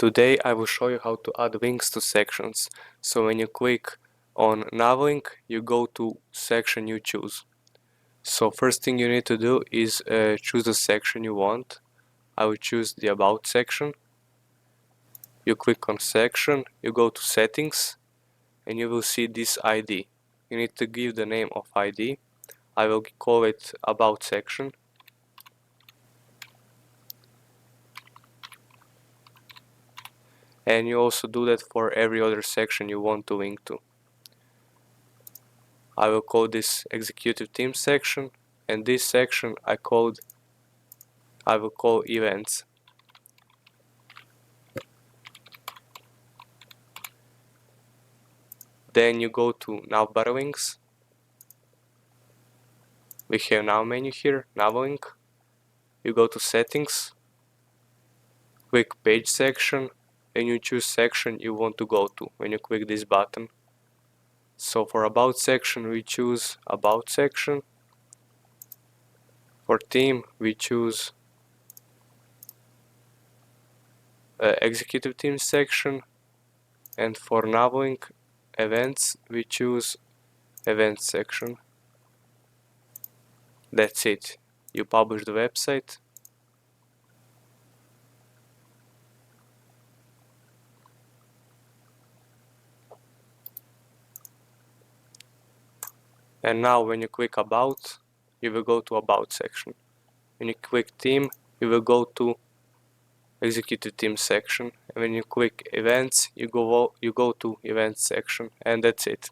Today I will show you how to add links to sections. So when you click on nav link, you go to section you choose. So first thing you need to do is choose the section you want. I will choose the about section. You click on section, you go to settings, and you will see this ID. You need to give the name of ID. I will call it about section. And you also do that for every other section you want to link to. I will call this executive team section, and this section I will call events. Then you go to navbar links. We have now menu here, nav link. You go to settings, click page section, and you choose section you want to go to when you click this button. So for about section we choose about section. For team we choose executive team section, and for nav link events we choose events section. That's it. You publish the website. And now when you click about, you will go to about section. When you click team, you will go to executive team section. And when you click events, you go to events section. And that's it.